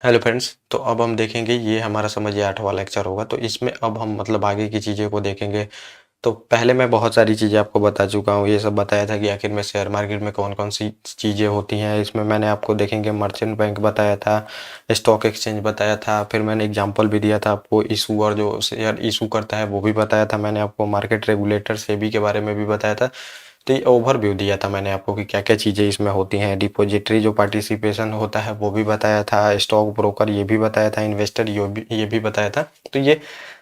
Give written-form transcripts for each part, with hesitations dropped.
Hello friends, तो अब हम देखेंगे ये हमारा समझिए 8वां लेक्चर होगा। तो इसमें अब हम मतलब आगे की चीज़ें को देखेंगे। तो पहले मैं बहुत सारी चीज़ें आपको बता चुका हूँ, ये सब बताया था कि आखिर में शेयर मार्केट में कौन-कौन सी चीज़ें होती हैं। इसमें मैंने आपको देखेंगे मर्चेंट बैंक बताया था, स्टॉक एक्सचेंज बताया था, फिर मैंने एग्जांपल भी दिया था आपको, इशूअर जो शेयर इशू करता है वो भी बताया था मैंने आपको, मार्केट रेगुलेटर सेबी के बारे में भी बताया था। तो ये ओवरव्यू दिया था मैंने आपको कि क्या-क्या चीज़ें इसमें होती हैं। डिपॉजिटरी जो पार्टिसिपेशन होता है वो भी बताया था, स्टॉक ब्रोकर ये भी बताया था, इन्वेस्टर ये भी बताया था। तो ये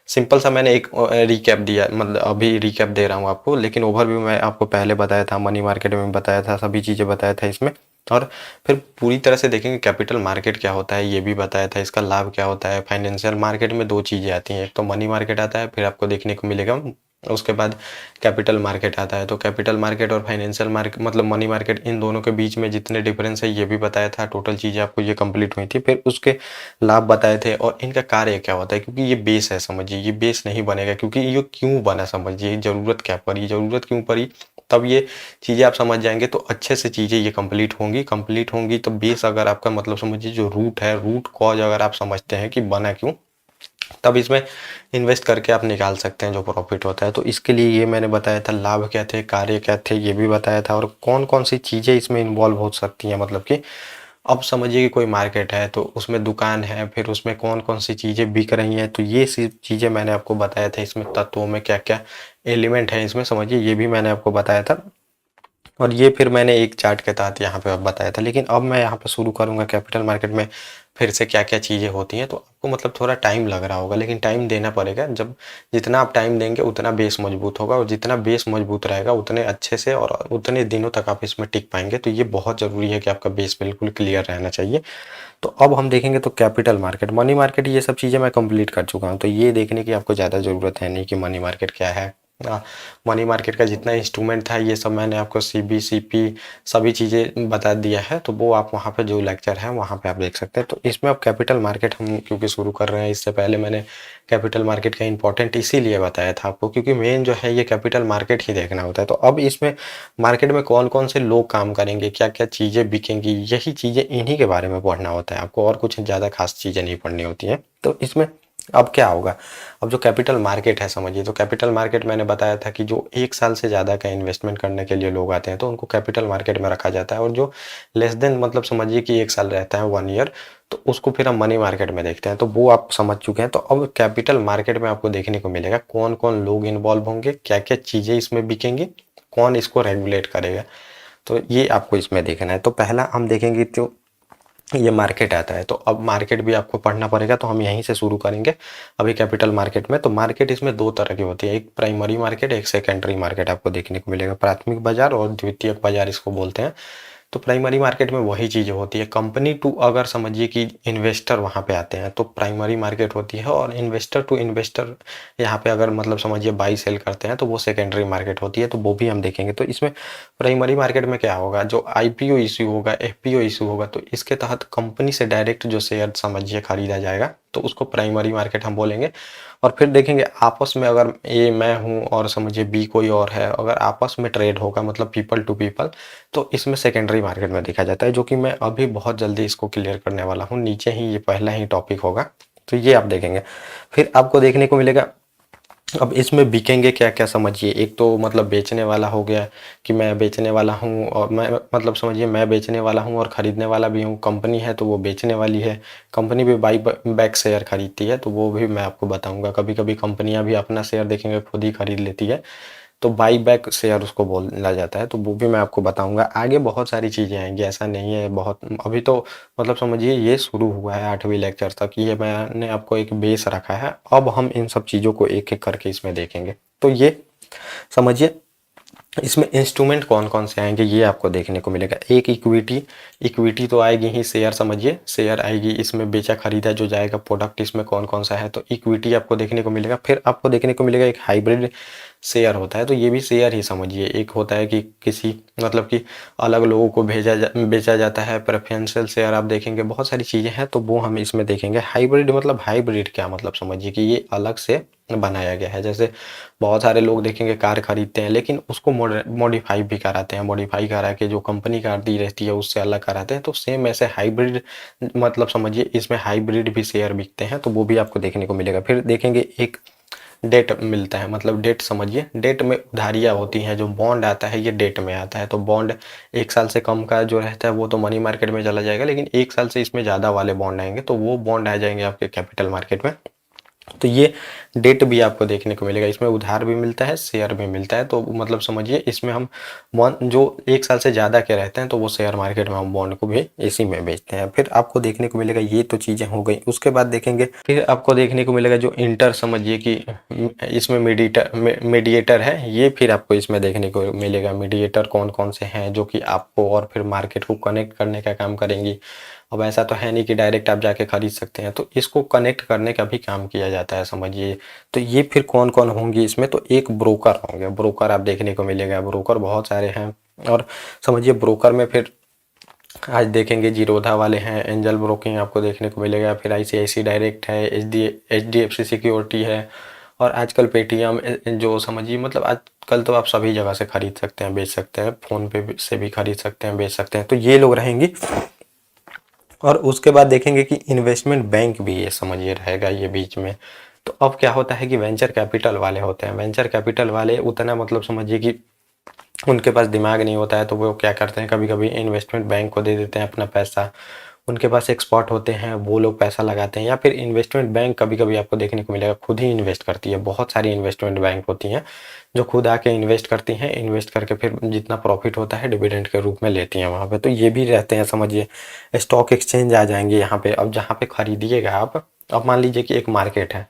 सिंपल सा मैंने एक रिकैप दिया, मतलब अभी रिकैप दे रहा हूँ आपको, लेकिन ओवरव्यू मैं आपको पहले बताया था, मनी मार्केट में बताया था, सभी चीज़ें बताया था इसमें। और फिर पूरी तरह से देखेंगे कैपिटल मार्केट क्या होता है ये भी बताया था, इसका लाभ क्या होता है। फाइनेंशियल मार्केट में 2 चीज़ें आती हैं, एक तो मनी मार्केट आता है, फिर आपको देखने को मिलेगा उसके बाद कैपिटल मार्केट आता है। तो कैपिटल मार्केट और फाइनेंशियल मार्केट मतलब मनी मार्केट, इन दोनों के बीच में जितने डिफरेंस है ये भी बताया था। टोटल चीज़ें आपको ये कंप्लीट हुई थी, फिर उसके लाभ बताए थे और इनका कार्य क्या होता है, क्योंकि ये बेस है समझिए, ये बेस नहीं बनेगा क्योंकि ये क्यों बना समझिए, ज़रूरत क्या पड़ी, ज़रूरत क्यों पड़ी, तब ये चीज़ें आप समझ जाएंगे तो अच्छे से चीज़ें ये कंप्लीट होंगी। तो बेस अगर आपका मतलब समझिए जो रूट है, रूट कॉज अगर आप समझते हैं कि बना क्यों, तब इसमें इन्वेस्ट करके आप निकाल सकते हैं जो प्रॉफिट होता है। तो इसके लिए ये मैंने बताया था, लाभ क्या थे, कार्य क्या थे, ये भी बताया था, और कौन कौन सी चीज़ें इसमें इन्वॉल्व हो सकती हैं। मतलब कि अब समझिए कि कोई मार्केट है तो उसमें दुकान है, फिर उसमें कौन कौन सी चीज़ें बिक रही हैं, तो ये सी चीज़ें मैंने आपको बताया था। इसमें तत्वों में क्या क्या एलिमेंट है इसमें समझिए, ये भी मैंने आपको बताया था। और ये फिर मैंने एक चार्ट के तहत यहाँ पे अब बताया था। लेकिन अब मैं यहाँ पे शुरू करूँगा कैपिटल मार्केट में फिर से क्या-क्या चीज़ें होती हैं। तो आपको मतलब थोड़ा टाइम लग रहा होगा, लेकिन टाइम देना पड़ेगा। जब जितना आप टाइम देंगे उतना बेस मजबूत होगा, और जितना बेस मजबूत रहेगा उतने अच्छे से और उतने दिनों तक आप इसमें टिक पाएँगे। तो ये बहुत ज़रूरी है कि आपका बेस बिल्कुल क्लियर रहना चाहिए। तो अब हम देखेंगे तो कैपिटल मार्केट, मनी मार्केट, ये सब चीज़ें मैं कंप्लीट कर चुका हूँ। तो ये देखने की आपको ज़्यादा ज़रूरत है नहीं कि मनी मार्केट क्या है। मनी मार्केट का जितना इंस्ट्रूमेंट था ये सब मैंने आपको सीबी, सीपी सभी चीज़ें बता दिया है। तो वो आप वहाँ पे जो लेक्चर है वहाँ पे आप देख सकते हैं। तो इसमें अब कैपिटल मार्केट हम क्योंकि शुरू कर रहे हैं, इससे पहले मैंने कैपिटल मार्केट का इंपॉर्टेंट इसीलिए बताया था आपको क्योंकि मेन जो है ये कैपिटल मार्केट ही देखना होता है। तो अब इसमें मार्केट में कौन-कौन से लोग काम करेंगे, क्या-क्या चीज़ें बिकेंगी, यही चीज़ें इन्हीं के बारे में पढ़ना होता है आपको, और कुछ ज़्यादा खास चीज़ें नहीं पढ़नी होती हैं। तो इसमें अब क्या होगा, अब जो कैपिटल मार्केट है समझिए, तो कैपिटल मार्केट मैंने बताया था कि जो 1 साल से ज़्यादा का इन्वेस्टमेंट करने के लिए लोग आते हैं तो उनको कैपिटल मार्केट में रखा जाता है, और जो लेस देन मतलब समझिए कि 1 साल रहता है, 1 ईयर, तो उसको फिर हम मनी मार्केट में देखते हैं। तो वो आप समझ चुके हैं। तो अब कैपिटल मार्केट में आपको देखने को मिलेगा कौन-कौन लोग इन्वॉल्व होंगे, क्या-क्या चीज़ें इसमें बिकेंगी, कौन इसको रेगुलेट करेगा। तो ये आपको इसमें देखना है। तो पहला हम देखेंगे तो ये मार्केट आता है। तो अब मार्केट भी आपको पढ़ना पड़ेगा, तो हम यहीं से शुरू करेंगे अभी कैपिटल मार्केट में। तो मार्केट इसमें 2 तरह की होती है, एक प्राइमरी मार्केट, एक सेकेंडरी मार्केट आपको देखने को मिलेगा। प्राथमिक बाजार और द्वितीयक बाजार इसको बोलते हैं। तो प्राइमरी मार्केट में वही चीज़ें होती है, कंपनी टू अगर समझिए कि इन्वेस्टर वहाँ पे आते हैं तो प्राइमरी मार्केट होती है, और इन्वेस्टर टू इन्वेस्टर यहाँ पे अगर मतलब समझिए बाई सेल करते हैं तो वो सेकेंडरी मार्केट होती है। तो वो भी हम देखेंगे। तो इसमें प्राइमरी मार्केट में क्या होगा, जो आईपीओ इश्यू होगा, एफपीओ इश्यू होगा, तो इसके तहत कंपनी से डायरेक्ट जो शेयर समझिए खरीदा जाएगा तो उसको प्राइमरी मार्केट हम बोलेंगे। और फिर देखेंगे आपस में, अगर ए मैं हूँ और समझिए बी कोई और है, अगर आपस में ट्रेड होगा मतलब पीपल टू पीपल, तो इसमें सेकेंडरी मार्केट में देखा जाता है, जो कि मैं अभी बहुत जल्दी इसको क्लियर करने वाला हूँ। नीचे ही ये पहला ही टॉपिक होगा, तो ये आप देखेंगे। फिर आपको देखने को मिलेगा अब इसमें बिकेंगे क्या क्या समझिए। एक तो मतलब बेचने वाला हो गया कि मैं बेचने वाला हूँ, और मैं मतलब समझिए मैं बेचने वाला हूँ और ख़रीदने वाला भी हूँ। कंपनी है तो वो बेचने वाली है, कंपनी भी बाई बैक शेयर खरीदती है, तो वो भी मैं आपको बताऊंगा। कभी कभी कंपनियां भी अपना शेयर देखेंगे खुद ही खरीद लेती है, तो बाई बैक शेयर उसको बोला जाता है। तो वो भी मैं आपको बताऊंगा। आगे बहुत सारी चीज़ें आएंगी, ऐसा नहीं है बहुत, अभी तो मतलब समझिए ये शुरू हुआ है 8वीं लेक्चर तक, ये मैंने आपको एक बेस रखा है। अब हम इन सब चीज़ों को एक एक करके इसमें देखेंगे। तो ये समझिए इसमें इंस्ट्रूमेंट कौन कौन से आएंगे ये आपको देखने को मिलेगा। एक इक्विटी, इक्विटी तो आएगी ही, शेयर समझिए शेयर आएगी, इसमें बेचा खरीदा जो जाएगा। प्रोडक्ट इसमें कौन कौन सा है, तो इक्विटी आपको देखने को मिलेगा। फिर आपको देखने को मिलेगा एक हाइब्रिड शेयर होता है, तो ये भी शेयर ही समझिए। एक होता है कि किसी मतलब कि अलग लोगों को बेचा जाता है। प्रेफरेंशियल शेयर आप देखेंगे, बहुत सारी चीज़ें हैं, तो वो हम इसमें देखेंगे। हाइब्रिड मतलब हाइब्रिड क्या मतलब समझिए कि ये अलग से बनाया गया है। जैसे बहुत सारे लोग देखेंगे कार खरीदते हैं, लेकिन उसको मॉडिफाई भी कराते हैं, मॉडिफाई करा के जो कंपनी कार दी रहती है उससे अलग कराते हैं। तो सेम ऐसे हाइब्रिड मतलब समझिए इसमें हाइब्रिड भी शेयर बिकते हैं, तो वो भी आपको देखने को मिलेगा। फिर देखेंगे एक डेट मिलता है, मतलब डेट समझिए, डेट में उधारियाँ होती हैं। जो बॉन्ड आता है ये डेट में आता है। तो बॉन्ड 1 साल से कम का जो रहता है वो तो मनी मार्केट में चला जाएगा, लेकिन 1 साल से इसमें ज़्यादा वाले बॉन्ड आएंगे तो वो बॉन्ड आ जाएंगे आपके कैपिटल मार्केट में। तो ये डेट भी आपको देखने को मिलेगा। इसमें उधार भी मिलता है, शेयर भी मिलता है। तो मतलब समझिए इसमें हम बॉन्ड जो 1 साल से ज़्यादा के रहते हैं तो वो शेयर मार्केट में हम बॉन्ड को भी इसी में बेचते हैं। फिर आपको देखने को मिलेगा, ये तो चीज़ें हो गई। उसके बाद देखेंगे फिर आपको देखने को मिलेगा जो इंटर समझिए कि इसमें मीडिएटर है, ये फिर आपको इसमें देखने को मिलेगा। मीडिएटर कौन कौन से हैं जो कि आपको और फिर मार्केट को कनेक्ट करने का काम करेंगी। अब ऐसा तो है नहीं कि डायरेक्ट आप जाके खरीद सकते हैं, तो इसको कनेक्ट करने का भी काम किया जाता है समझिए। तो ये फिर कौन कौन होंगे इसमें, तो एक ब्रोकर होंगे। ब्रोकर आप देखने को मिलेगा, ब्रोकर बहुत सारे हैं। और समझिए ब्रोकर में फिर आज देखेंगे जीरोधा वाले हैं, एंजल ब्रोकिंग आपको देखने को मिलेगा, फिर आईसीआईसी डायरेक्ट है, एचडीएफसी सिक्योरिटी है, और आजकल पेटीएम जो समझिए मतलब आजकल तो आप सभी जगह से खरीद सकते हैं, बेच सकते हैं। फ़ोन पे से भी खरीद सकते हैं, बेच सकते हैं। तो ये लोग रहेंगी। और उसके बाद देखेंगे कि इन्वेस्टमेंट बैंक भी ये समझिए रहेगा ये बीच में। तो अब क्या होता है कि वेंचर कैपिटल वाले होते हैं। वेंचर कैपिटल वाले उतना मतलब समझिए कि उनके पास दिमाग नहीं होता है, तो वो क्या करते हैं, कभी कभी इन्वेस्टमेंट बैंक को दे देते हैं अपना पैसा। उनके पास एक्सपर्ट होते हैं, वो लोग पैसा लगाते हैं। या फिर इन्वेस्टमेंट बैंक कभी कभी आपको देखने को मिलेगा खुद ही इन्वेस्ट करती है। बहुत सारी इन्वेस्टमेंट बैंक होती हैं जो खुद आके इन्वेस्ट करती हैं, इन्वेस्ट करके फिर जितना प्रॉफिट होता है डिविडेंड के रूप में लेती हैं वहाँ पे। तो ये भी रहते हैं समझिए। स्टॉक एक्सचेंज आ जाएंगे यहाँ पे। अब जहाँ पे खरीदिएगा आप, अब मान लीजिए कि एक मार्केट है,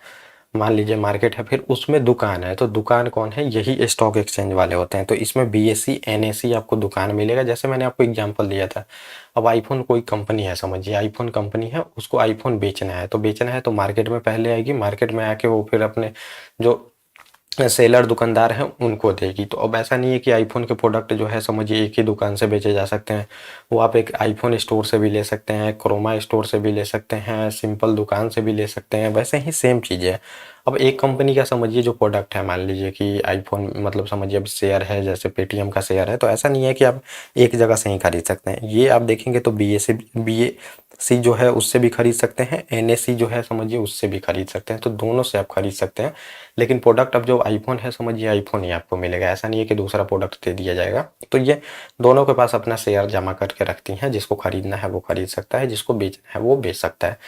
मान लीजिए मार्केट है, फिर उसमें दुकान है। तो दुकान कौन है, यही स्टॉक एक्सचेंज वाले होते हैं। तो इसमें बीएसई एनएसई आपको दुकान मिलेगा। जैसे मैंने आपको एग्जांपल दिया था, अब आईफोन कोई कंपनी है समझिए, आईफोन कंपनी है, उसको आईफोन बेचना है। तो बेचना है तो मार्केट में पहले आएगी, मार्केट में आके वो फिर अपने जो सेलर दुकानदार हैं उनको देगी। तो अब ऐसा नहीं है कि आईफोन के प्रोडक्ट जो है समझिए एक ही दुकान से बेचे जा सकते हैं। वो आप एक आईफोन स्टोर से भी ले सकते हैं, क्रोमा स्टोर से भी ले सकते हैं, सिंपल दुकान से भी ले सकते हैं। वैसे ही सेम चीज़ है। अब एक कंपनी का समझिए जो प्रोडक्ट है, मान लीजिए कि आईफोन मतलब समझिए अब शेयर है, जैसे पेटीएम का शेयर है, तो ऐसा नहीं है कि आप एक जगह से ही खरीद सकते हैं। ये आप देखेंगे तो बीएसई जो है उससे भी खरीद सकते हैं, एनएसई जो है समझिए उससे भी खरीद सकते हैं। तो दोनों से आप खरीद सकते हैं। लेकिन प्रोडक्ट अब जो आईफोन है समझिए आईफोन ही आपको मिलेगा, ऐसा नहीं है कि दूसरा प्रोडक्ट दे दिया जाएगा। तो ये दोनों के पास अपना शेयर जमा करके रखती हैं। जिसको खरीदना है वो खरीद सकता है, जिसको बेचना है वो बेच सकता है।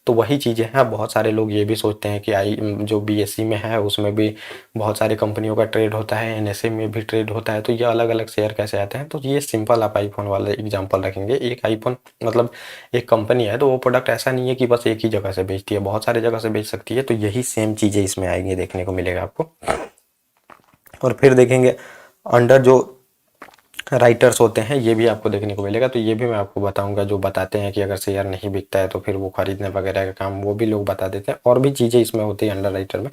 तो वही चीज़ें हैं। बहुत सारे लोग ये भी सोचते हैं कि जो बीएसई में है उसमें भी बहुत सारी कंपनियों का ट्रेड होता है, एनएसई में भी ट्रेड होता है। तो ये अलग अलग शेयर कैसे आते हैं, तो ये सिंपल आप आईफोन वाले एग्जाम्पल रखेंगे। एक आईफोन मतलब एक कंपनी है, तो वो प्रोडक्ट ऐसा नहीं है कि बस एक ही जगह से बेचती है, बहुत सारी जगह से बेच सकती है। तो यही सेम चीज़ें इसमें आएंगी, देखने को मिलेगा आपको। और फिर देखेंगे अंडर जो राइटर्स होते हैं ये भी आपको देखने को मिलेगा। तो ये भी मैं आपको बताऊंगा, जो बताते हैं कि अगर शेयर नहीं बिकता है तो फिर वो खरीदने वगैरह का काम वो भी लोग बता देते हैं। और भी चीज़ें इसमें होती है अंडर राइटर में,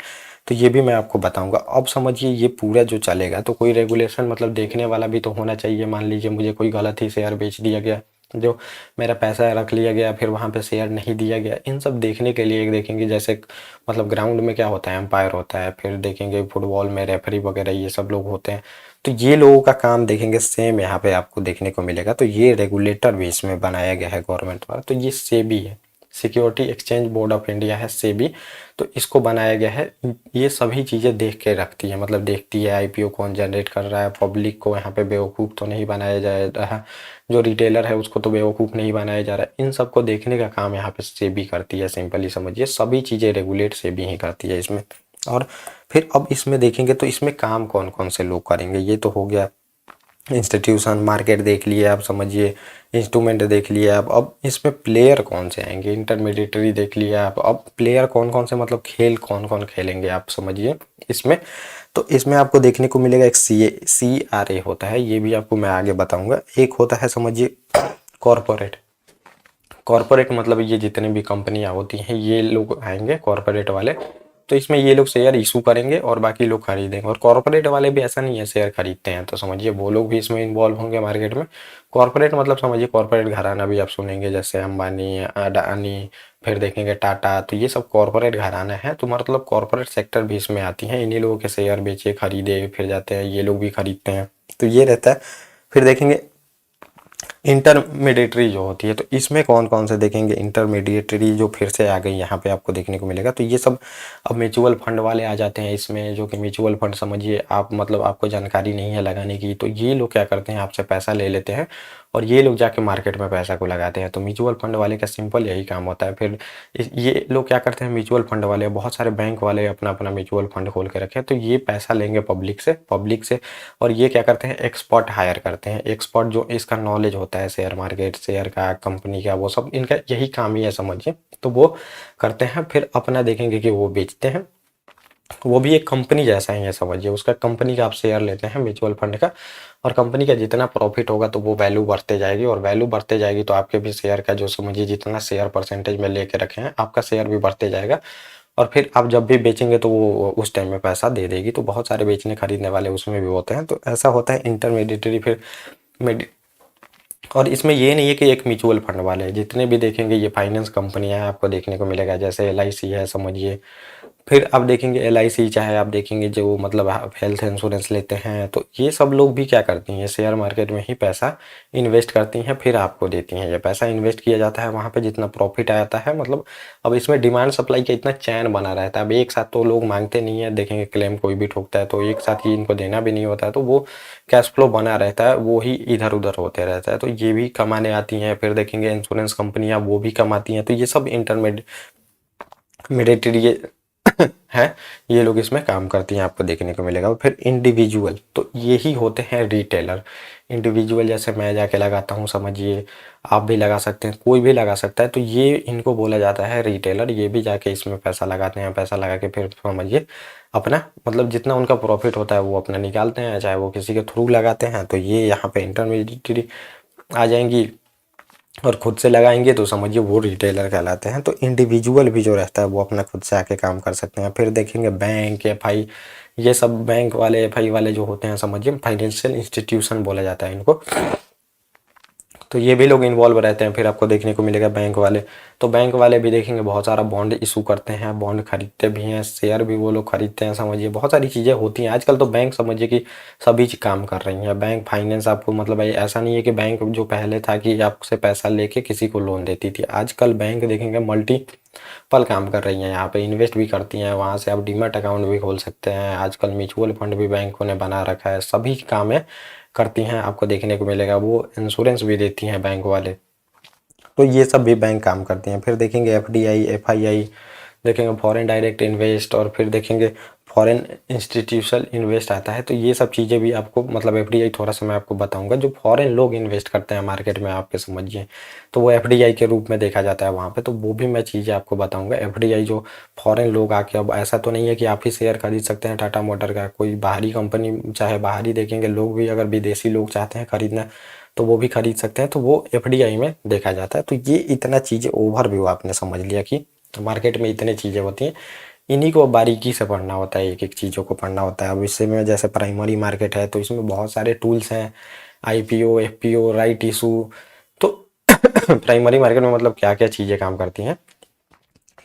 तो ये भी मैं आपको बताऊंगा। अब समझिए ये पूरा जो चलेगा तो कोई रेगुलेशन मतलब देखने वाला भी तो होना चाहिए। मान लीजिए मुझे कोई गलत ही शेयर बेच दिया गया, जो मेरा पैसा रख लिया गया, फिर वहाँ पे शेयर नहीं दिया गया। इन सब देखने के लिए देखेंगे, जैसे मतलब ग्राउंड में क्या होता है, एम्पायर होता है, फिर देखेंगे फुटबॉल में रेफरी वगैरह ये सब लोग होते हैं। तो ये लोगों का काम देखेंगे सेम यहाँ पे आपको देखने को मिलेगा। तो ये रेगुलेटर भी इसमें बनाया गया है गवर्नमेंट द्वारा। तो ये सेबी है, security exchange board of India है सेबी। तो इसको बनाया गया है। ये सभी चीज़ें देख के रखती है, मतलब देखती है आईपीओ कौन जनरेट कर रहा है, पब्लिक को यहाँ पे बेवकूफ़ तो नहीं बनाया जा रहा है, जो रिटेलर है उसको तो बेवकूफ़ नहीं बनाया जा रहा है। इन सबको देखने का काम यहाँ पे सेबी करती है। सिंपली समझिए सभी चीज़ें रेगुलेट सेबी ही करती है इसमें। और फिर अब इसमें देखेंगे तो इसमें काम कौन कौन से लोग करेंगे। ये तो हो गया इंस्टीट्यूशन, मार्केट देख लिए आप समझिए, इंस्ट्रूमेंट देख लिए आप। अब इसमें प्लेयर कौन से आएंगे, इंटरमीडिएटरी देख लिया आप। अब प्लेयर कौन कौन से मतलब खेल कौन कौन खेलेंगे आप समझिए इसमें। तो इसमें आपको देखने को मिलेगा एक CRA होता है, ये भी आपको मैं आगे बताऊंगा। एक होता है समझिए कॉरपोरेट। कॉरपोरेट मतलब ये जितने भी कंपनियां होती हैं ये लोग आएंगे कॉरपोरेट वाले। तो इसमें ये लोग शेयर इशू करेंगे और बाकी लोग खरीदेंगे। और कॉर्पोरेट वाले भी ऐसा नहीं है शेयर खरीदते हैं, तो समझिए वो लोग भी इसमें इन्वॉल्व होंगे मार्केट में। कॉर्पोरेट मतलब समझिए कॉर्पोरेट घराना भी आप सुनेंगे, जैसे अंबानी, अडानी, फिर देखेंगे टाटा, तो ये सब कॉर्पोरेट घराना है। तो मतलब कॉर्पोरेट सेक्टर भी इसमें आती हैं, इन्हीं लोगों के शेयर बेचे खरीदे फिर जाते हैं, ये लोग भी खरीदते हैं, तो ये रहता है। फिर देखेंगे इंटरमीडिएटरी जो होती है, तो इसमें कौन कौन से देखेंगे इंटरमीडिएटरी जो फिर से आ गई यहाँ पे आपको देखने को मिलेगा। तो ये सब अब म्यूचुअल फंड वाले आ जाते हैं इसमें, जो कि म्यूचुअल फंड समझिए आप, मतलब आपको जानकारी नहीं है लगाने की, तो ये लोग क्या करते हैं आपसे पैसा ले लेते हैं और ये लोग जाके मार्केट में पैसा को लगाते हैं। तो म्यूचुअल फंड वाले का सिंपल यही काम होता है। फिर ये लोग क्या करते हैं, म्यूचुअल फंड वाले, बहुत सारे बैंक वाले अपना अपना म्यूचुअल फंड खोल के रखे हैं, तो ये पैसा लेंगे पब्लिक से और ये क्या करते हैं एक्सपर्ट हायर करते हैं। एक्सपर्ट जो इसका नॉलेज होता है शेयर मार्केट, शेयर का, कंपनी का, वो सब इनका यही काम ही है समझिए। तो वो करते हैं, फिर अपना देखेंगे कि वो बेचते हैं। वो भी एक कंपनी जैसा ही है समझिए, उसका कंपनी का आप शेयर लेते हैं म्यूचुअल फंड का, और कंपनी का जितना प्रॉफिट होगा तो वो वैल्यू बढ़ते जाएगी, और वैल्यू बढ़ते जाएगी तो आपके भी शेयर का जो समझिए जितना शेयर परसेंटेज में लेके रखे हैं आपका शेयर भी बढ़ते जाएगा, और फिर आप जब भी बेचेंगे तो वो उस टाइम में पैसा दे देगी। तो बहुत सारे बेचने खरीदने वाले उसमें भी होते हैं, तो ऐसा होता है इंटरमीडिएटरी। फिर और इसमें ये नहीं है कि एक म्यूचुअल फंड वाले हैं, जितने भी देखेंगे ये फाइनेंस कंपनियां हैं आपको देखने को मिलेगा, जैसे एलआईसी है समझिए। फिर आप देखेंगे एलआईसी, चाहे आप देखेंगे जो मतलब आप हेल्थ इंश्योरेंस लेते हैं, तो ये सब लोग भी क्या करती हैं शेयर मार्केट में ही पैसा इन्वेस्ट करती हैं, फिर आपको देती हैं। ये पैसा इन्वेस्ट किया जाता है वहाँ पे, जितना प्रॉफिट आता है, मतलब अब इसमें डिमांड सप्लाई का इतना चैन बना रहता है। अब एक साथ तो लोग मांगते नहीं है, देखेंगे क्लेम कोई भी ठोकता है तो एक साथ ही इनको देना भी नहीं होता है, तो वो कैश फ्लो बना रहता है, वो ही इधर उधर होते रहता है, तो ये भी कमाने आती हैं। फिर देखेंगे इंश्योरेंस कंपनियां वो भी कमाती हैं, तो ये सब इंटरमीडिएटरी है, ये लोग इसमें काम करती हैं आपको देखने को मिलेगा। और फिर इंडिविजुअल, तो यही होते हैं रिटेलर। इंडिविजुअल जैसे मैं जाके लगाता हूँ समझिए, आप भी लगा सकते हैं, कोई भी लगा सकता है, तो ये इनको बोला जाता है रिटेलर। ये भी जाके इसमें पैसा लगाते हैं, पैसा लगा के फिर समझिए अपना मतलब जितना उनका प्रॉफिट होता है वो अपना निकालते हैं, चाहे वो किसी के थ्रू लगाते हैं। तो ये यहाँ पे इंटरमीडिएटरी आ जाएंगी, और खुद से लगाएंगे तो समझिए वो रिटेलर कहलाते हैं। तो इंडिविजुअल भी जो रहता है वो अपना खुद से आके काम कर सकते हैं। फिर देखेंगे बैंक, एफआई, ये सब बैंक वाले, एफआई वाले जो होते हैं समझिए फाइनेंशियल इंस्टीट्यूशन बोला जाता है इनको, तो ये भी लोग इन्वॉल्व रहते हैं। फिर आपको देखने को मिलेगा बैंक वाले, तो बैंक वाले भी देखेंगे बहुत सारा बॉन्ड इशू करते हैं, बॉन्ड खरीदते भी हैं, शेयर भी वो लोग खरीदते हैं समझिए, बहुत सारी चीज़ें होती हैं आजकल। तो बैंक समझिए कि सभी काम कर रही हैं। बैंक फाइनेंस आपको मतलब ऐसा नहीं है कि बैंक जो पहले था कि आपसे पैसा लेके किसी को लोन देती थी, आजकल बैंक देखेंगे मल्टीपल काम कर रही हैं, यहाँ पे इन्वेस्ट भी करती हैं, वहाँ से आप डीमैट अकाउंट भी खोल सकते हैं, आजकल म्यूचुअल फंड भी बैंकों ने बना रखा है, सभी काम है करती हैं आपको देखने को मिलेगा। वो इंश्योरेंस भी देती हैं बैंक वाले, तो ये सब भी बैंक काम करती हैं। फिर देखेंगे एफडीआई, एफआईआई, देखेंगे फॉरेन डायरेक्ट इन्वेस्ट, और फिर देखेंगे फॉरेन इंस्टीट्यूशनल इन्वेस्ट आता है। तो ये सब चीज़ें भी आपको मतलब एफडीआई थोड़ा सा मैं आपको बताऊंगा, जो फॉरेन लोग इन्वेस्ट करते हैं मार्केट में आपके समझिए, तो वो एफडीआई के रूप में देखा जाता है वहाँ पे, तो वो भी मैं चीज़ें आपको बताऊंगा। एफडीआई जो फॉरेन लोग आके, अब ऐसा तो नहीं है कि आप ही शेयर खरीद सकते हैं टाटा मोटर का, कोई बाहरी कंपनी, चाहे बाहरी देखेंगे लोग भी, अगर विदेशी लोग चाहते हैं खरीदना तो वो भी खरीद सकते हैं, तो वो एफडीआई में देखा जाता है। तो ये इतना चीज़ें ओवरव्यू आपने समझ लिया कि मार्केट में इतनी चीज़ें होती हैं, इन्हीं को बारीकी से पढ़ना होता है, एक एक चीज़ों को पढ़ना होता है। अब इससे में जैसे प्राइमरी मार्केट है तो इसमें बहुत सारे टूल्स हैं, आईपीओ, एफपीओ, राइट इशू, तो प्राइमरी मार्केट में मतलब क्या क्या चीज़ें काम करती हैं।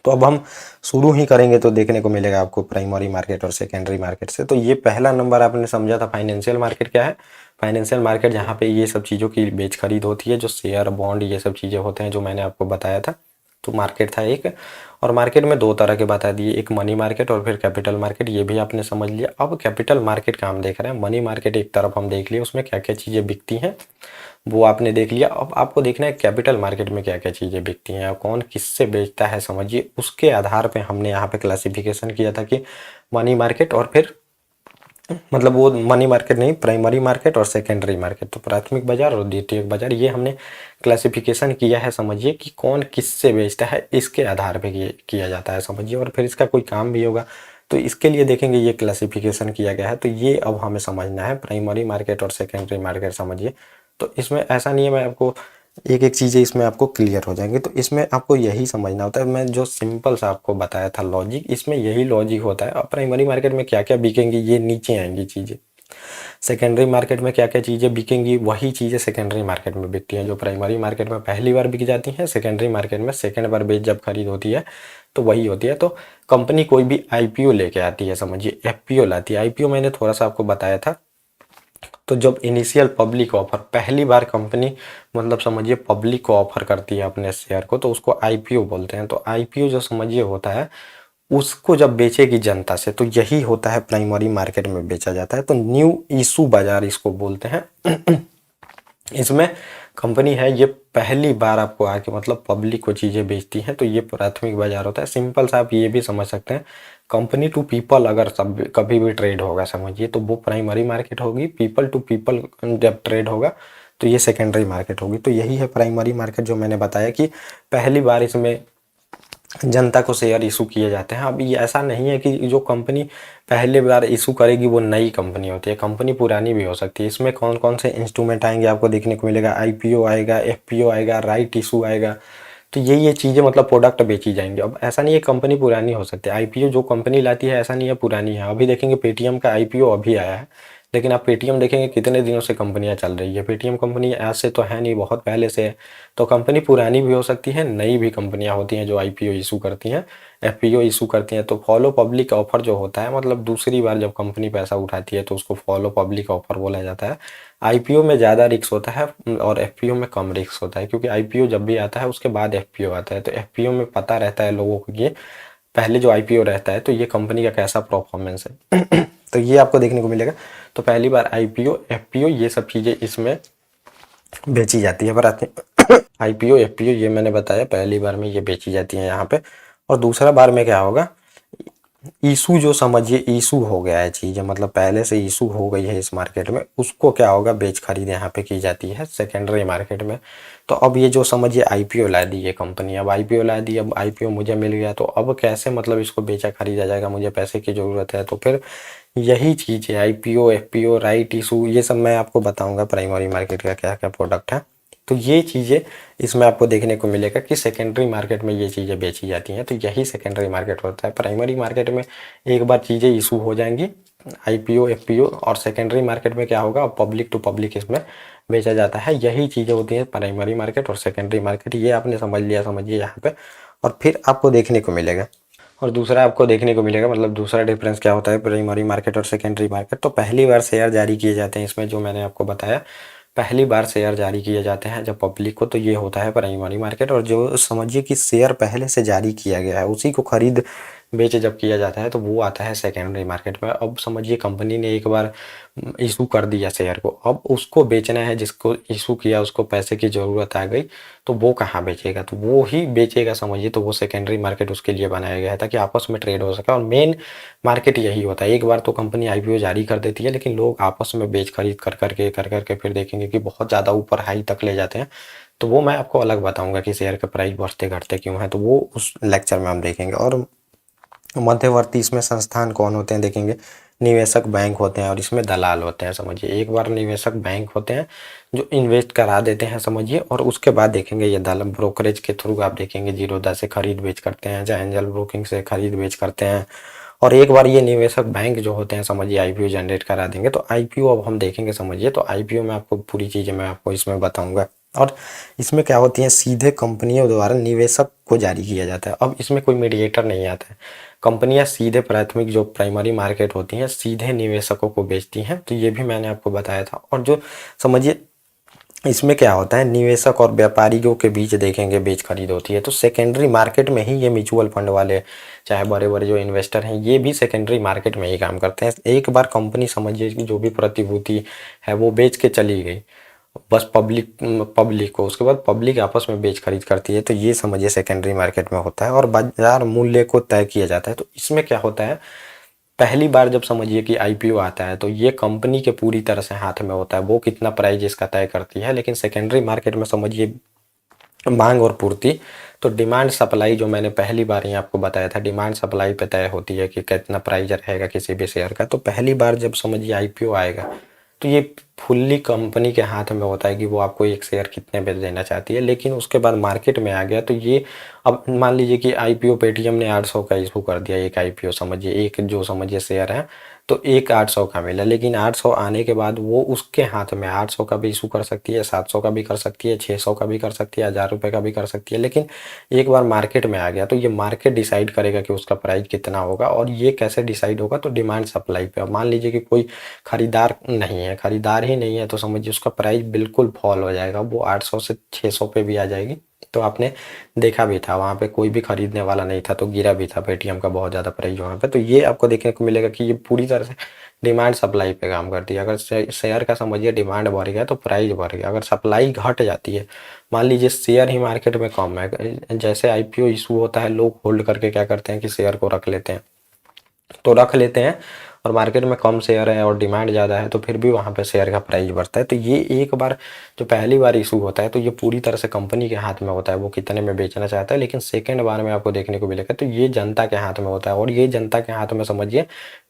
तो अब हम शुरू ही करेंगे तो देखने को मिलेगा आपको प्राइमरी मार्केट और सेकेंडरी मार्केट से। तो ये पहला नंबर आपने समझा था फाइनेंशियल मार्केट क्या है। फाइनेंशियल मार्केट जहाँ पे ये सब चीज़ों की बेच खरीद होती है, जो शेयर, बॉन्ड, ये सब चीज़ें होते हैं जो मैंने आपको बताया था। तो मार्केट था एक, और मार्केट में दो तरह के बता दिए, एक मनी मार्केट और फिर कैपिटल मार्केट, ये भी आपने समझ लिया। अब कैपिटल मार्केट का हम देख रहे हैं, मनी मार्केट एक तरफ हम देख लिए, उसमें क्या क्या चीज़ें बिकती हैं वो आपने देख लिया। अब आपको देखना है कैपिटल मार्केट में क्या क्या चीज़ें बिकती हैं और कौन किससे बेचता है समझिए, उसके आधार पे हमने यहाँ पे क्लासिफिकेशन किया था कि मनी मार्केट और फिर मतलब वो मनी मार्केट नहीं, प्राइमरी मार्केट और सेकेंडरी मार्केट, तो प्राथमिक बाजार और द्वितीयक बाजार, ये हमने क्लासिफिकेशन किया है समझिए कि कौन किससे बेचता है, इसके आधार पे किया जाता है समझिए। और फिर इसका कोई काम भी होगा तो इसके लिए देखेंगे ये क्लासिफिकेशन किया गया है। तो ये अब हमें समझना है प्राइमरी मार्केट और सेकेंडरी मार्केट समझिए। तो इसमें ऐसा नहीं है मैं आपको एक एक चीज़ें इसमें आपको क्लियर हो जाएंगी। तो इसमें आपको यही समझना होता है, मैं जो सिंपल सा आपको बताया था लॉजिक, इसमें यही लॉजिक होता है। अब प्राइमरी मार्केट में क्या क्या बिकेंगी, ये नीचे आएंगी चीज़ें। सेकेंडरी मार्केट में क्या क्या चीज़ें बिकेंगी, वही चीज़ें सेकेंडरी मार्केट में बिकती हैं। जो प्राइमरी मार्केट में पहली बार बिक जाती हैं, सेकेंडरी मार्केट में सेकेंड बार बेच जब खरीद होती है तो वही होती है। तो कंपनी कोई भी आईपीओ लेके आती है, समझिए एफपीओ लाती है। आईपीओ मैंने थोड़ा सा आपको बताया था। तो जब इनिशियल पब्लिक ऑफर, पहली बार कंपनी मतलब समझिए पब्लिक को ऑफर करती है अपने शेयर को, तो उसको आईपीओ बोलते हैं। तो आईपीओ जो समझिए होता है, उसको जब बेचेगी जनता से, तो यही होता है प्राइमरी मार्केट में बेचा जाता है। तो न्यू इशू बाजार इसको बोलते हैं। इसमें कंपनी है ये पहली बार आपको आके मतलब पब्लिक को चीज़ें बेचती हैं, तो ये प्राथमिक बाजार होता है। सिंपल सा आप ये भी समझ सकते हैं, कंपनी टू पीपल अगर सब कभी भी ट्रेड होगा समझिए, तो वो प्राइमरी मार्केट होगी। पीपल टू पीपल जब ट्रेड होगा तो ये सेकेंडरी मार्केट होगी। तो यही है प्राइमरी मार्केट, जो मैंने बताया कि पहली बार इसमें जनता को शेयर इशू किए जाते हैं। अब ये ऐसा नहीं है कि जो कंपनी पहले बार इशू करेगी वो नई कंपनी होती है, कंपनी पुरानी भी हो सकती है। इसमें कौन कौन से इंस्ट्रूमेंट आएंगे आपको देखने को मिलेगा, आईपीओ आएगा, एफपीओ आएगा, राइट इशू आएगा। तो ये चीज़ें मतलब प्रोडक्ट बेची जाएंगे। अब ऐसा नहीं है कंपनी पुरानी हो सकती है, आईपीओ जो कंपनी लाती है ऐसा नहीं है पुरानी है। अभी देखेंगे पेटीएम का आईपीओ अभी आया है, लेकिन आप पेटीएम देखेंगे कितने दिनों से कंपनियां चल रही है। पेटीएम कंपनी आज से तो है नहीं, बहुत पहले से है। तो कंपनी पुरानी भी हो सकती है, नई भी कंपनियां होती हैं जो आईपीओ इशू करती हैं, एफपीओ इशू करती हैं। तो फॉलो पब्लिक ऑफर जो होता है, मतलब दूसरी बार जब कंपनी पैसा उठाती है तो उसको फॉलो पब्लिक ऑफर बोला जाता है। आईपीओ में ज़्यादा रिस्क होता है और एफपीओ में कम रिस्क होता है, क्योंकि आईपीओ जब भी आता है उसके बाद एफपीओ आता है। तो एफपीओ में पता रहता है लोगों को ये पहले जो आईपीओ रहता है तो ये कंपनी का कैसा परफॉर्मेंस है। तो ये आपको देखने को मिलेगा। तो पहली बार आईपीओ, एफपीओ ये सब चीज़ें इसमें बेची जाती है। पर आईपीओ एफपीओ ये मैंने बताया पहली बार में ये बेची जाती है यहाँ पे। और दूसरा बार में क्या होगा, इशू जो समझिए इशू हो गया है चीज़, मतलब पहले से इशू हो गई है इस मार्केट में, उसको क्या होगा बेच खरीद यहाँ पे की जाती है सेकेंडरी मार्केट में। तो अब ये जो समझिए आईपीओ ला दी है कंपनी, अब आईपीओ ला दी, अब आईपीओ मुझे मिल गया, तो अब कैसे मतलब इसको बेचा खरीदा जाएगा, मुझे पैसे की ज़रूरत है। तो फिर यही चीज़ है आईपीओ एफपीओ राइट इशू, ये सब मैं आपको बताऊँगा प्राइमरी मार्केट का क्या क्या प्रोडक्ट है। तो ये चीज़ें इसमें आपको देखने को मिलेगा कि सेकेंडरी मार्केट में ये चीज़ें बेची जाती हैं। तो यही सेकेंडरी मार्केट होता है। प्राइमरी मार्केट में एक बार चीज़ें इशू हो जाएंगी आईपीओ एफपीओ, और सेकेंडरी मार्केट में क्या होगा, पब्लिक टू पब्लिक इसमें बेचा जाता है। यही चीज़ें होती हैं प्राइमरी मार्केट और सेकेंडरी मार्केट। ये आपने समझ लिया, समझिए यहाँ पे। और फिर आपको देखने को मिलेगा, और दूसरा आपको देखने को मिलेगा मतलब दूसरा डिफरेंस क्या होता है प्राइमरी मार्केट और सेकेंडरी मार्केट। तो पहली बार शेयर जारी किए जाते हैं इसमें, जो मैंने आपको बताया पहली बार शेयर जारी किए जाते हैं जब पब्लिक को, तो ये होता है प्राइमरी मार्केट। और जो समझिए कि शेयर पहले से जारी किया गया है उसी को खरीद बेच जब किया जाता है तो वो आता है सेकेंडरी मार्केट में। अब समझिए कंपनी ने एक बार इशू कर दिया शेयर को, अब उसको बेचना है, जिसको इशू किया उसको पैसे की ज़रूरत आ गई, तो वो कहाँ बेचेगा, तो वो ही बेचेगा समझिए। तो वो सेकेंडरी मार्केट उसके लिए बनाया गया है ताकि आपस में ट्रेड हो सके। और मेन मार्केट यही होता है, एक बार तो कंपनी आईपीओ जारी कर देती है, लेकिन लोग आपस में बेच खरीद कर करके फिर देखेंगे कि बहुत ज़्यादा ऊपर हाई तक ले जाते हैं। तो वो मैं आपको अलग बताऊंगा कि शेयर का प्राइस बढ़ते घटते क्यों है, तो वो उस लेक्चर में हम देखेंगे। और मध्यवर्ती इसमें संस्थान कौन होते हैं देखेंगे, निवेशक बैंक होते हैं और इसमें दलाल होते हैं समझिए। एक बार निवेशक बैंक होते हैं जो इन्वेस्ट करा देते हैं समझिए, और उसके बाद देखेंगे ये दलाल ब्रोकरेज के थ्रू आप देखेंगे जीरोधा से खरीद बेच करते हैं, चाहे एंजल ब्रोकिंग से खरीद बेच करते हैं। और एक बार ये निवेशक बैंक जो होते हैं समझिए आईपीओ जनरेट करा देंगे। तो आईपीओ अब हम देखेंगे समझिए। तो आईपीओ में आपको पूरी चीज़ें मैं आपको इसमें बताऊंगा। और इसमें क्या होती है, सीधे कंपनियों द्वारा निवेशक को जारी किया जाता है। अब इसमें कोई मीडिएटर नहीं आता है, कंपनियां सीधे प्राथमिक जो प्राइमरी मार्केट होती हैं सीधे निवेशकों को बेचती हैं। तो ये भी मैंने आपको बताया था। और जो समझिए इसमें क्या होता है, निवेशक और व्यापारियों के बीच देखेंगे बेच खरीद होती है। तो सेकेंडरी मार्केट में ही ये म्यूचुअल फंड वाले चाहे बड़े बड़े जो इन्वेस्टर हैं ये भी सेकेंडरी मार्केट में ही काम करते हैं। एक बार कंपनी समझिए कि जो भी प्रतिभूति है वो बेच के चली गई बस पब्लिक को, उसके बाद पब्लिक आपस में बेच खरीद करती है। तो ये समझिए सेकेंडरी मार्केट में होता है। और बाजार मूल्य को तय किया जाता है। तो इसमें क्या होता है, पहली बार जब समझिए कि आईपीओ आता है तो ये कंपनी के पूरी तरह से हाथ में होता है, वो कितना प्राइस इसका तय करती है। लेकिन सेकेंडरी मार्केट में समझिए मांग और पूर्ति, तो डिमांड सप्लाई जो मैंने पहली बार ही आपको बताया था, डिमांड सप्लाई पे तय होती है कि कितना प्राइस रहेगा किसी भी शेयर का। तो पहली बार जब समझिए आईपीओ आएगा तो ये फुल्ली कंपनी के हाथ में होता है कि वो आपको एक शेयर कितने पे देना चाहती है। लेकिन उसके बाद मार्केट में आ गया तो ये, अब मान लीजिए कि आईपीओ पेटीएम ने 800 का इशू कर दिया, एक आईपीओ समझिए, एक जो समझिए शेयर है, तो एक 800 का मिला। लेकिन 800 आने के बाद वो उसके हाथ में 800 का भी इशू कर सकती है, 700 का भी कर सकती है, 600 का भी कर सकती है, 1000 रुपये का भी कर सकती है। लेकिन एक बार मार्केट में आ गया तो ये मार्केट डिसाइड करेगा कि उसका प्राइस कितना होगा। और ये कैसे डिसाइड होगा, तो डिमांड सप्लाई पे। अब मान लीजिए कि कोई खरीदार नहीं है, खरीदार ही नहीं है, तो समझिए उसका प्राइस बिल्कुल फॉल हो जाएगा, वो 800 से 600 पे भी आ जाएगी। तो आपने देखा भी था वहाँ पे कोई भी खरीदने वाला नहीं था, तो गिरा भी था पेटीएम का बहुत ज़्यादा प्राइस वहाँ पे। तो ये आपको देखने को मिलेगा कि ये पूरी तरह से डिमांड सप्लाई पे काम करती है। अगर शेयर का समझिए डिमांड बढ़ गया तो प्राइस बढ़ गया, अगर सप्लाई घट जाती है, मान लीजिए शेयर ही मार्केट में कम है, जैसे आईपीओ इशू होता है, लोग होल्ड करके क्या करते हैं कि शेयर को रख लेते हैं, तो रख लेते हैं, और मार्केट में कम शेयर है और डिमांड ज़्यादा है तो फिर भी वहाँ पे शेयर का प्राइस बढ़ता है। तो ये एक बार जो पहली बार इशू होता है तो ये पूरी तरह से कंपनी के हाथ में होता है, वो कितने में बेचना चाहता है। लेकिन सेकेंड बार में आपको देखने को मिलेगा तो ये जनता के हाथ में होता है, और ये जनता के हाथ में समझिए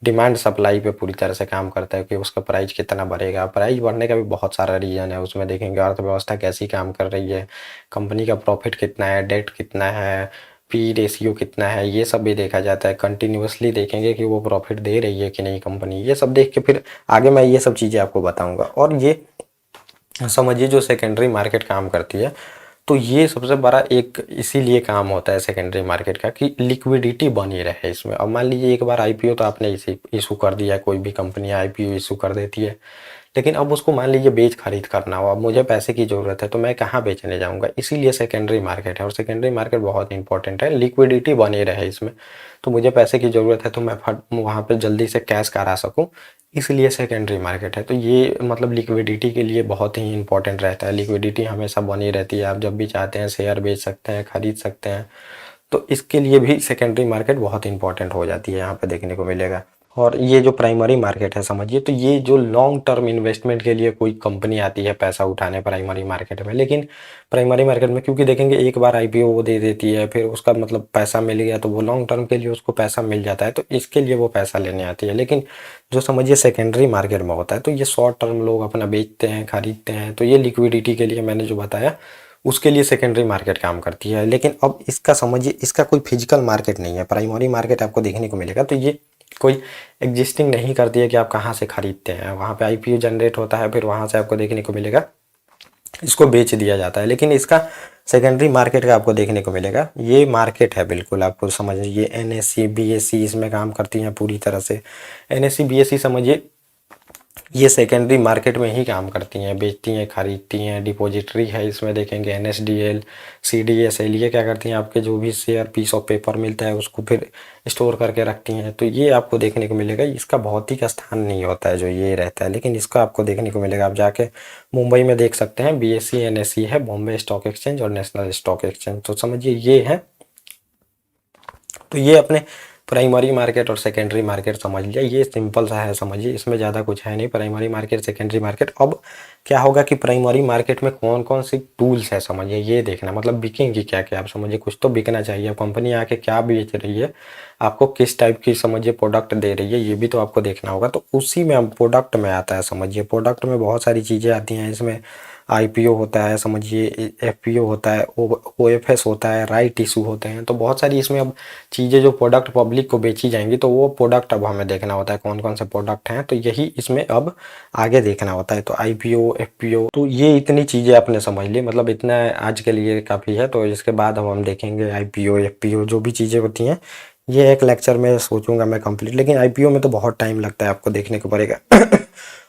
डिमांड सप्लाई पे पूरी तरह से काम करता है कि उसका प्राइस कितना बढ़ेगा। प्राइस बढ़ने का भी बहुत सारा रीज़न है, उसमें देखेंगे अर्थव्यवस्था कैसी काम कर रही है, कंपनी का प्रॉफिट कितना है, डेट कितना है, पी रेशियो कितना है, ये सब भी देखा जाता है। कंटिन्यूअसली देखेंगे कि वो प्रॉफिट दे रही है कि नहीं कंपनी, ये सब देख के फिर आगे मैं ये सब चीज़ें आपको बताऊंगा। और ये समझिए जो सेकेंडरी मार्केट काम करती है, तो ये सबसे बड़ा एक इसीलिए काम होता है सेकेंडरी मार्केट का कि लिक्विडिटी बनी रहे इसमें। अब मान लीजिए एक बार आईपीओ तो आपने इसी इशू कर दिया, कोई भी कंपनी आईपीओ इशू कर देती है, लेकिन अब उसको मान लीजिए बेच खरीद करना हो, अब मुझे पैसे की ज़रूरत है तो मैं कहाँ बेचने जाऊँगा, इसीलिए सेकेंडरी मार्केट है। और सेकेंडरी मार्केट बहुत इंपॉर्टेंट है, लिक्विडिटी बनी रहे इसमें, तो मुझे पैसे की ज़रूरत है तो मैं फट वहाँ पे जल्दी से कैश करा सकूँ, इसलिए सेकेंडरी मार्केट है। तो ये मतलब लिक्विडिटी के लिए बहुत ही इंपॉर्टेंट रहता है, लिक्विडिटी हमेशा बनी रहती है, आप जब भी चाहते हैं शेयर बेच सकते हैं, खरीद सकते हैं। तो इसके लिए भी सेकेंडरी मार्केट बहुत इंपॉर्टेंट हो जाती है, यहाँ पे देखने को मिलेगा। और ये जो प्राइमरी मार्केट है समझिए, तो ये जो लॉन्ग टर्म इन्वेस्टमेंट के लिए कोई कंपनी आती है पैसा उठाने प्राइमरी मार्केट में। लेकिन प्राइमरी मार्केट में क्योंकि देखेंगे एक बार आईपीओ वो दे देती है, फिर उसका मतलब पैसा मिल गया तो वो लॉन्ग टर्म के लिए उसको पैसा मिल जाता है, तो इसके लिए वो पैसा लेने आती है। लेकिन जो समझिए सेकेंडरी मार्केट में होता है तो ये शॉर्ट टर्म लोग अपना बेचते हैं, खरीदते हैं, तो ये लिक्विडिटी के लिए मैंने जो बताया उसके लिए सेकेंडरी मार्केट काम करती है। लेकिन अब इसका समझिए इसका कोई फिजिकल मार्केट नहीं है, प्राइमरी मार्केट आपको देखने को मिलेगा तो ये कोई एग्जिस्टिंग नहीं करती है कि आप कहाँ से खरीदते हैं, वहाँ पे आईपीओ जनरेट होता है, फिर वहाँ से आपको देखने को मिलेगा इसको बेच दिया जाता है। लेकिन इसका सेकेंडरी मार्केट का आपको देखने को मिलेगा, ये मार्केट है बिल्कुल, आपको समझिए ये एनएससी बीएससी इसमें काम करती हैं पूरी तरह से। एनएससी बीएससी समझिए ये सेकेंडरी मार्केट में ही काम करती हैं, बेचती हैं, खरीदती हैं। डिपॉजिटरी है इसमें देखेंगे एनएसडीएल, सीडीएसएल, ये क्या करती हैं आपके जो भी शेयर पीस ऑफ पेपर मिलता है उसको फिर स्टोर करके रखती हैं। तो ये आपको देखने को मिलेगा, इसका भौतिक स्थान नहीं होता है जो ये रहता है, लेकिन इसका आपको देखने को मिलेगा। आप जाके मुंबई में देख सकते हैं बीएससी एनएससी है, बॉम्बे स्टॉक एक्सचेंज और नेशनल स्टॉक एक्सचेंज, तो समझिए ये है। तो ये अपने प्राइमरी मार्केट और सेकेंडरी मार्केट समझ लिया, ये सिंपल सा है समझिए, इसमें ज़्यादा कुछ है नहीं। Primary market secondary market. अब क्या होगा कि प्राइमरी मार्केट में कौन कौन सी टूल्स है समझिए, ये देखना, मतलब बिकेंगी क्या क्या, आप समझिए कुछ तो बिकना चाहिए। अब कंपनी आके क्या बेच रही है, आपको किस टाइप की समझिए प्रोडक्ट दे रही है, ये भी तो आपको देखना होगा। तो उसी में अब प्रोडक्ट में आता है समझिए, प्रोडक्ट में बहुत सारी चीज़ें आती हैं इसमें। आईपीओ होता है समझिए, एफपीओ होता है, ओएफएस होता है, राइट इशू होते हैं, तो बहुत सारी इसमें अब चीज़ें जो प्रोडक्ट पब्लिक को बेची जाएंगी, तो वो प्रोडक्ट अब हमें देखना होता है कौन कौन से प्रोडक्ट हैं, तो यही इसमें अब आगे देखना होता है। तो आईपीओ एफपीओ, तो ये इतनी चीज़ें आपने समझ ली, मतलब इतना आज के लिए काफ़ी है। तो इसके बाद अब हम देखेंगे आईपीओ एफपीओ जो भी चीज़ें होती हैं, ये एक लेक्चर में सोचूंगा मैं कंप्लीट, लेकिन आईपीओ में तो बहुत टाइम लगता है, आपको देखने को पड़ेगा।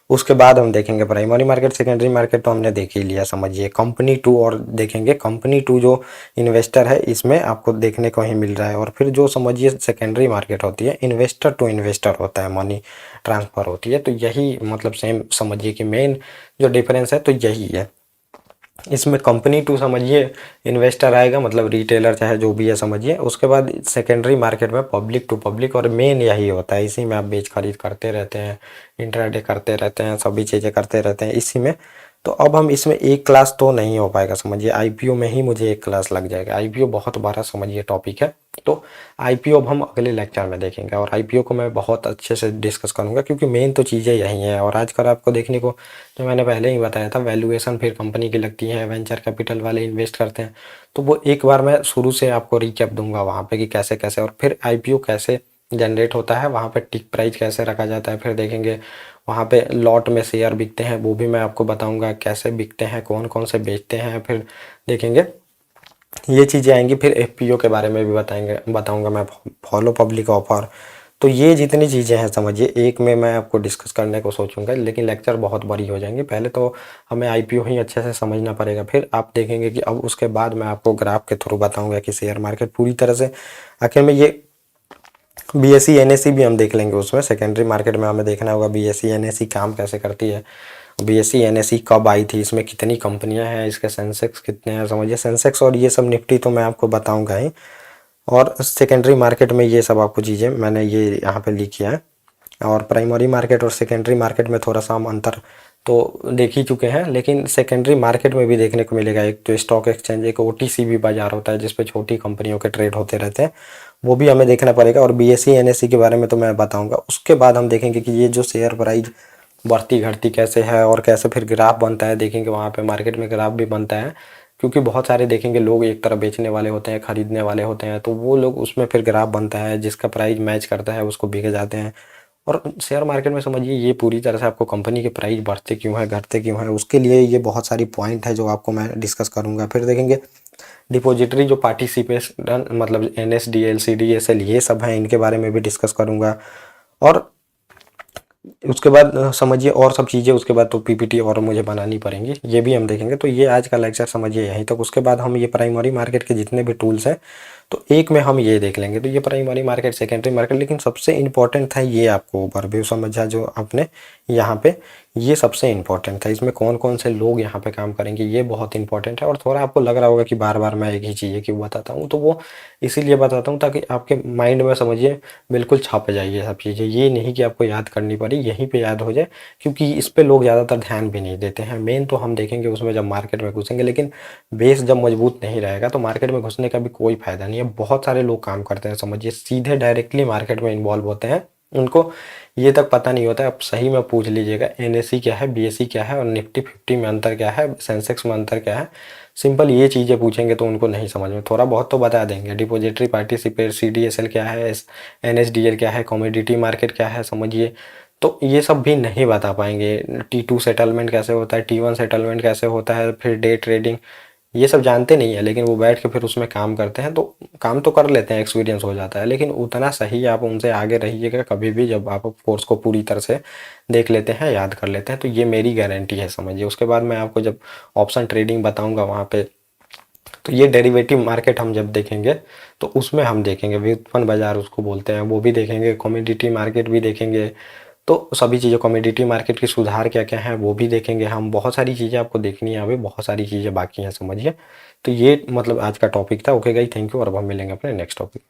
उसके बाद हम देखेंगे प्राइमरी मार्केट सेकेंडरी मार्केट, तो हमने देख ही लिया समझिए। कंपनी टू और देखेंगे, कंपनी टू जो इन्वेस्टर है इसमें आपको देखने को ही मिल रहा है। और फिर जो समझिए सेकेंडरी मार्केट होती है, इन्वेस्टर टू इन्वेस्टर होता है, मनी ट्रांसफ़र होती है। तो यही मतलब सेम समझिए कि मेन जो डिफरेंस है तो यही है। इसमें कंपनी टू समझिए इन्वेस्टर आएगा, मतलब रिटेलर चाहे जो भी है समझिए। उसके बाद सेकेंडरी मार्केट में पब्लिक टू पब्लिक, और मेन यही होता है, इसी में आप बेच खरीद करते रहते हैं, इंट्राडे करते रहते हैं, सभी चीज़ें करते रहते हैं इसी में। तो अब हम इसमें एक क्लास तो नहीं हो पाएगा, समझिए आईपीओ में ही मुझे एक क्लास लग जाएगा। आईपीओ बहुत बड़ा समझिए टॉपिक है, तो आईपीओ अब हम अगले लेक्चर में देखेंगे और आईपीओ को मैं बहुत अच्छे से डिस्कस करूंगा, क्योंकि मेन तो चीज़ें यही हैं। और आजकल आपको देखने को, जो मैंने पहले ही बताया था, वैल्यूएशन फिर कंपनी की लगती है, वेंचर कैपिटल वाले इन्वेस्ट करते हैं, तो वो एक बार मैं शुरू से आपको रिकैप दूंगा वहाँ पे कि कैसे कैसे, और फिर आईपीओ कैसे जनरेट होता है, वहाँ पे टिक प्राइस कैसे रखा जाता है, फिर देखेंगे वहाँ पे लॉट में शेयर बिकते हैं, वो भी मैं आपको बताऊंगा कैसे बिकते हैं, कौन कौन से बेचते हैं, फिर देखेंगे ये चीज़ें आएंगी। फिर एफपीओ के बारे में भी बताऊंगा मैं, फॉलो पब्लिक ऑफर। तो ये जितनी चीज़ें हैं समझिए एक में मैं आपको डिस्कस करने को सोचूंगा, लेकिन लेक्चर बहुत बड़ी हो जाएंगे। पहले तो हमें आईपीओ ही अच्छे से समझना पड़ेगा, फिर आप देखेंगे कि अब उसके बाद मैं आपको ग्राफ के थ्रू बताऊंगा कि शेयर मार्केट पूरी तरह से, आखिर में ये बीएसई एनएसई भी हम देख लेंगे। उसमें सेकेंडरी मार्केट में हमें देखना होगा बीएसई एनएसई काम कैसे करती है, बीएसई एनएसई कब आई थी, इसमें कितनी कंपनियां हैं, इसके सेंसेक्स कितने हैं, समझिए सेंसेक्स और ये सब निफ्टी तो मैं आपको बताऊंगा ही। और सेकेंडरी मार्केट में ये सब आपको चीज़ें मैंने ये यहाँ पे लिखी है। और प्राइमरी मार्केट और सेकेंडरी मार्केट में थोड़ा सा हम अंतर तो देख ही चुके हैं, लेकिन सेकेंडरी मार्केट में भी देखने को मिलेगा। एक तो स्टॉक एक्सचेंज, एक ओटीसी भी बाजार होता है जिसपे छोटी कंपनियों के ट्रेड होते रहते हैं, वो भी हमें देखना पड़ेगा। और बीएसई एनएसई के बारे में तो मैं बताऊंगा। उसके बाद हम देखेंगे कि ये जो शेयर प्राइस बढ़ती घटती कैसे है और कैसे फिर ग्राफ बनता है, देखेंगे वहाँ पे मार्केट में ग्राफ भी बनता है, क्योंकि बहुत सारे देखेंगे लोग एक तरफ बेचने वाले होते हैं, खरीदने वाले होते हैं, तो वो लोग उसमें फिर ग्राफ बनता है, जिसका प्राइस मैच करता है उसको बिके जाते हैं। और शेयर मार्केट में समझिए ये पूरी तरह से आपको कंपनी के प्राइस बढ़ते क्यों है, घटते क्यों है, उसके लिए ये बहुत सारी पॉइंट है जो आपको मैं डिस्कस करूंगा। फिर देखेंगे डिपॉजिटरी जो पार्टिसिपेशन, मतलब एनएसडीएल सीडीएसएल ये सब हैं, इनके बारे में भी डिस्कस करूंगा। और उसके बाद समझिए और सब चीज़ें, उसके बाद तो पीपीटी और मुझे बनानी पड़ेंगी, ये भी हम देखेंगे। तो ये आज का लेक्चर समझिए यहीं तक। उसके बाद हम ये प्राइमरी मार्केट के जितने भी टूल्स हैं तो एक में हम ये देख लेंगे। तो ये प्राइमरी मार्केट, सेकेंडरी मार्केट, लेकिन सबसे इम्पोर्टेंट था ये आपको ओवरव्यू समझा जो आपने यहाँ पे, ये सबसे इम्पोर्टेंट था। इसमें कौन कौन से लोग यहाँ पे काम करेंगे ये बहुत इंपॉर्टेंट है। और थोड़ा आपको लग रहा होगा कि बार बार मैं एक ही चीज़ें क्यों बताता हूँ, तो वो इसीलिए बताता हूँ ताकि आपके माइंड में समझिए बिल्कुल छप जाए ये सब चीज़ें। ये नहीं कि आपको याद करनी पड़ी, यहीं पे याद हो जाए, क्योंकि इस पे लोग ज़्यादातर ध्यान भी नहीं देते हैं। मेन तो हम देखेंगे उसमें जब मार्केट में घुसेंगे, लेकिन बेस जब मजबूत नहीं रहेगा तो मार्केट में घुसने का भी कोई फायदा नहीं है। बहुत सारे लोग काम करते हैं समझिए, सीधे डायरेक्टली मार्केट में इन्वॉल्व होते हैं, उनको ये तक पता नहीं होता है। अब सही में पूछ लीजिएगा एनएसई क्या है, बीएसई क्या है, और निफ्टी 50 में अंतर क्या है, सेंसेक्स में अंतर क्या है, सिंपल ये चीज़ें पूछेंगे तो उनको नहीं समझ में। थोड़ा बहुत तो बता देंगे, डिपॉजिटरी पार्टिसिपेट सीडीएसएल क्या है, एनएसडीएल क्या है, कमोडिटी मार्केट क्या है समझिए, तो ये सब भी नहीं बता पाएंगे। T2 सेटलमेंट कैसे होता है, T1 सेटलमेंट कैसे होता है, फिर डे ट्रेडिंग, ये सब जानते नहीं है, लेकिन वो बैठ के फिर उसमें काम करते हैं, तो काम तो कर लेते हैं, एक्सपीरियंस हो जाता है, लेकिन उतना सही आप उनसे आगे रहिएगा कभी भी जब आप कोर्स को पूरी तरह से देख लेते हैं, याद कर लेते हैं, तो ये मेरी गारंटी है समझिए। उसके बाद मैं आपको जब ऑप्शन ट्रेडिंग बताऊंगा वहाँ पे, तो ये डेरिवेटिव मार्केट हम जब देखेंगे तो उसमें हम देखेंगे व्युत्पन्न बाजार उसको बोलते हैं, वो भी देखेंगे, कमोडिटी मार्केट भी देखेंगे। तो सभी चीज़ें, कमोडिटी मार्केट की सुधार क्या क्या है वो भी देखेंगे हम। बहुत सारी चीज़ें आपको देखनी है, अभी बहुत सारी चीज़ें बाकी हैं समझिए। तो ये मतलब आज का टॉपिक था। ओके गाइस, थैंक यू, और अब हम मिलेंगे अपने नेक्स्ट टॉपिक।